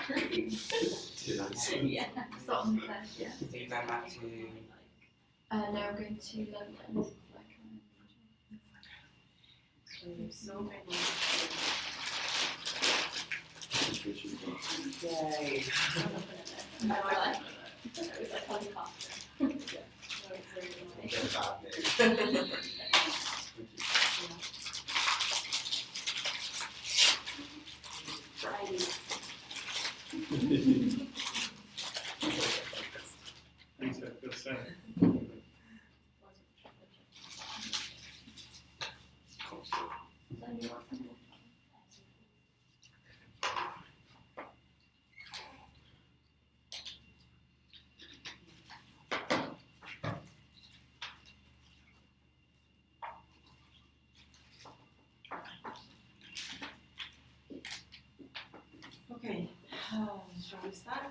Yeah, sort of, yeah. Are you going back to? No, I'm going to London. So you have so many. Yay. Okay, shall we start?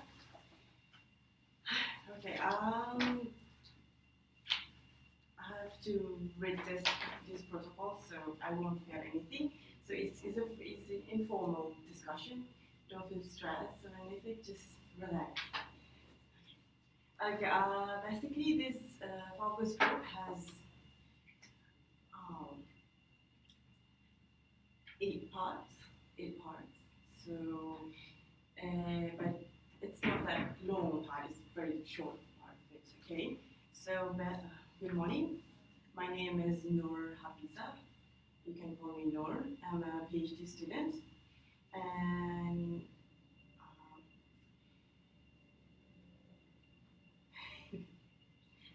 Okay, I have to read this protocol so I won't forget anything. So it's an informal discussion. Don't feel stressed or anything, just relax. Okay, basically this focus group has 8 parts. So, but it's not that long part, it's very short part of it, okay? So, good morning. My name is Noor Hafiza. You can call me Noor. I'm a PhD student. And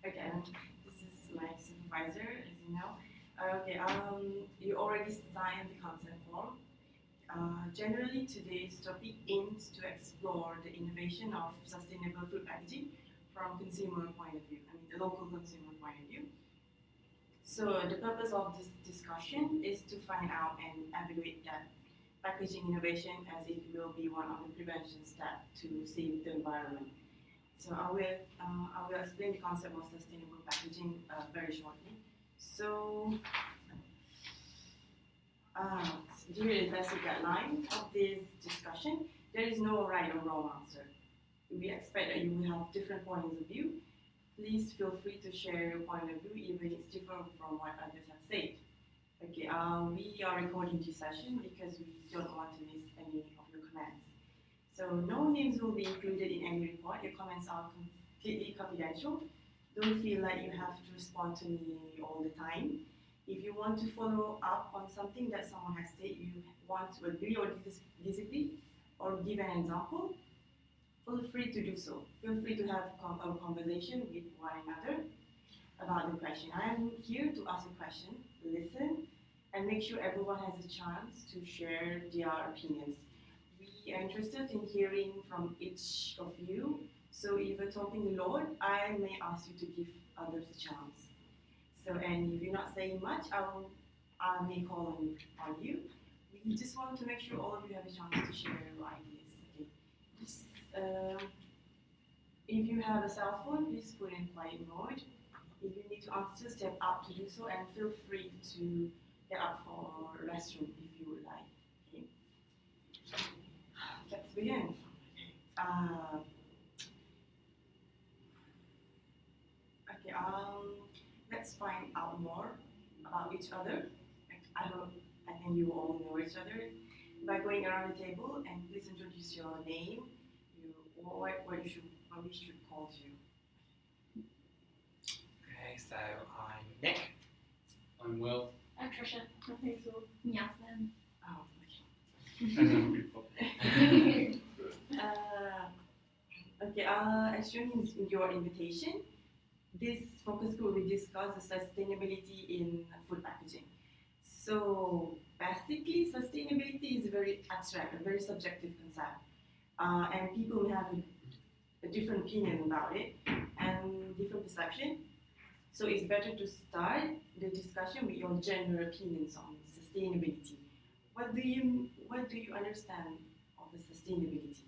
okay, this is my supervisor, as you know. Okay, you already signed the consent form. Generally, today's topic aims to explore the innovation of sustainable food packaging from consumer point of view, the local consumer point of view. So the purpose of this discussion is to find out and evaluate that packaging innovation, as it will be one of the prevention steps to save the environment. So I will explain the concept of sustainable packaging very shortly. So during the basic guideline of this discussion, there is no right or wrong answer. We expect that you will have different points of view. Please feel free to share your point of view, even if it's different from what others have said. Okay, we are recording this session because we don't want to miss any of your comments. So no names will be included in any report. Your comments are completely confidential. Don't feel like you have to respond to me all the time. If you want to follow up on something that someone has said, you want to agree or disagree, or give an example, feel free to do so. Feel free to have a conversation with one another about the question. I am here to ask a question, listen, and make sure everyone has a chance to share their opinions. We are interested in hearing from each of you. So if you're talking a lot, I may ask you to give others a chance. So, and if you're not saying much, I may call on you. We just want to make sure all of you have a chance to share your ideas. Okay. Just, if you have a cell phone, please put in quiet mode. If you need to answer, step up to do so, and feel free to get up for a restroom if you would like. Okay. Let's begin. Okay. Let's find out more about each other. I think you all know each other by going around the table, and please introduce your name, what we should call you. Okay, so I'm Nick. I'm Will. I'm Trisha. I'm Hazel. Yasmin. Oh, okay. As shown in your invitation, this focus group will discuss the sustainability in food packaging. So basically, sustainability is a very abstract, a very subjective concept, and people may have a different opinion about it and different perception. So it's better to start the discussion with your general opinions on sustainability. What do you understand of the sustainability?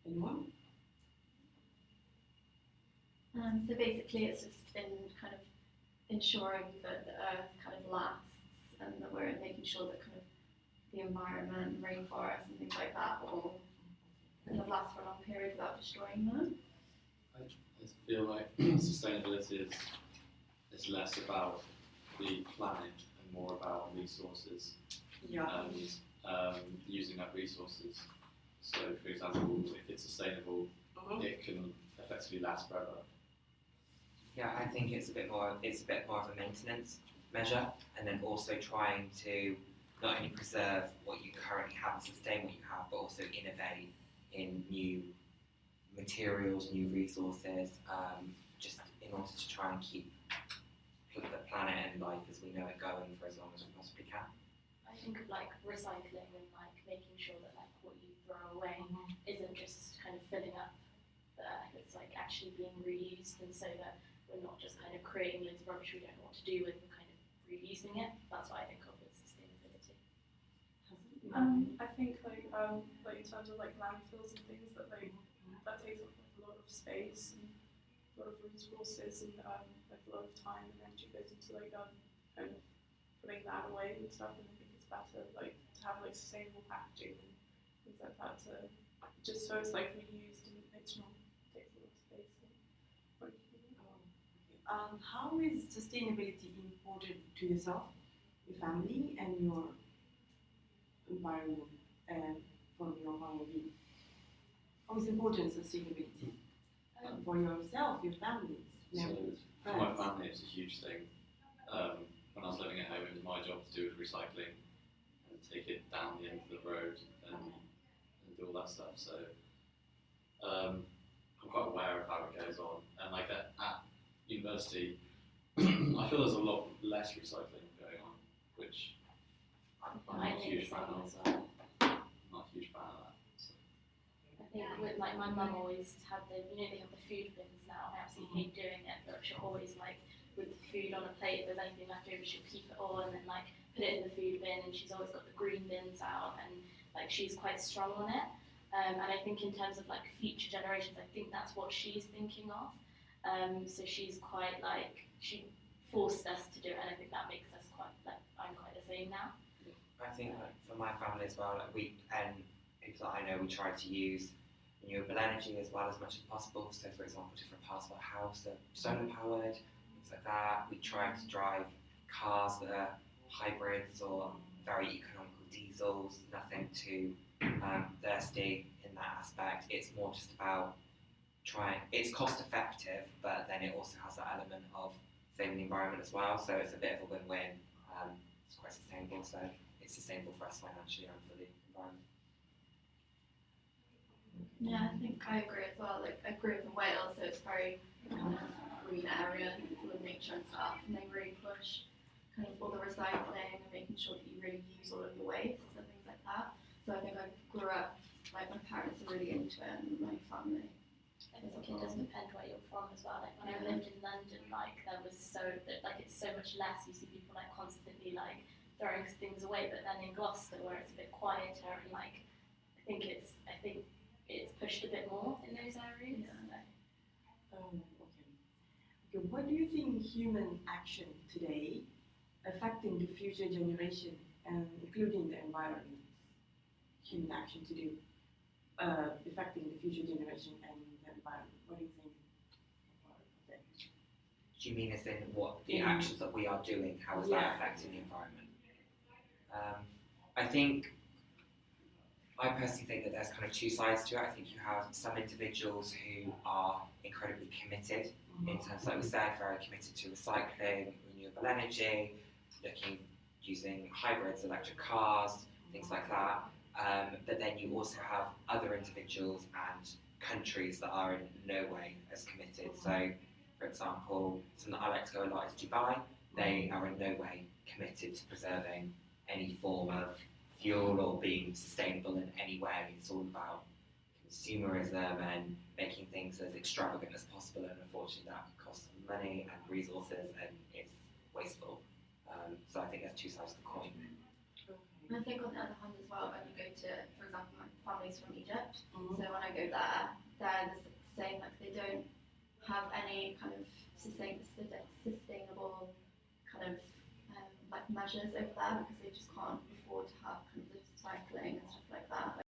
Anyone? So basically, it's just in kind of ensuring that the earth kind of lasts, and that we're making sure that kind of the environment, rainforests, and things like that all kind of last for a long period without destroying them. I feel like sustainability is less about the planet and more about resources and using up resources. So, for example, if it's sustainable, it can effectively last forever. Yeah, I think it's a bit more of a maintenance measure, and then also trying to not only preserve what you currently have and sustain what you have, but also innovate in new materials, new resources, just in order to try and keep the planet and life as we know it going for as long as we possibly can. I think of like recycling and like making sure that like what you throw away isn't just kind of filling up the earth, it's like actually being reused, and so that we're not just kind of creating loads of rubbish we don't know what to do with and kind of reusing it. That's what I think of with sustainability. I think like in terms of like landfills and things that takes up like a lot of space and a lot of resources and like a lot of time and energy goes into like kind of putting that away and stuff. And I think it's better like to have like sustainable packaging and things like that to just so it's like reused and it's not takes a lot of space. How is sustainability important to yourself, your family, and your environment, from your point of view? How is important sustainability for yourself, your family? So, for my family, it's a huge thing. When I was living at home, it was my job to do with recycling and take it down the end of the road and do all that stuff. So, I'm quite aware of how it goes on. And like at university, I feel there's a lot less recycling going on, which I'm not a huge fan of. Not a huge fan of that. So. I think with like my mum always had they have the food bins now. I absolutely hate doing it, but she'll always like with the food on a plate, if there's anything left over, she'll keep it all and then like put it in the food bin. And she's always got the green bins out, and like she's quite strong on it. And I think in terms of like future generations, I think that's what she's thinking of. So she's quite like she forced us to do it, and I think that makes us quite like I'm quite the same now. I think like, for my family as well, like we and people that I know, we try to use renewable energy as well as much as possible. So for example, different parts of our house are solar powered, things like that. We try to drive cars that are hybrids or very economical diesels, nothing too thirsty in that aspect. It's more just about it's cost effective, but then it also has that element of saving the environment as well. So it's a bit of a win-win. It's quite sustainable, so it's sustainable for us financially and for the environment. Yeah, I think I agree as well. Like I grew up in Wales, so it's very kind of green area and full of nature and stuff, and they really push kind of all the recycling and making sure that you really use all of your waste and things like that. So I think I grew up like my parents are really into it and my family. I think it does depend where you're from as well. Like when I lived in London, like there was it's so much less. You see people like constantly like throwing things away, but then in Gloucester, where it's a bit quieter and like I think it's pushed a bit more in those areas. Yeah. Okay. What do you think human action today affecting the future generation, and including the environment? Human action to do affecting the future generation and the environment. What do you think about that? Do you mean as in what the actions that we are doing, how is that affecting the environment? I personally think that there's kind of two sides to it. I think you have some individuals who are incredibly committed in terms, like we said, very committed to recycling, renewable energy, using hybrids, electric cars, things like that. But then you also have other individuals and countries that are in no way as committed. So, for example, something that I like to go a lot is Dubai. They are in no way committed to preserving any form of fuel or being sustainable in any way. It's all about consumerism and making things as extravagant as possible, and unfortunately that costs money and resources and it's wasteful. So I think there's two sides of the coin. And I think on the other hand as well, when you go to, for example, my family's from Egypt, so when I go there, they're saying like they don't have any kind of sustainable kind of like measures over there because they just can't afford to have kind of the recycling and stuff like that.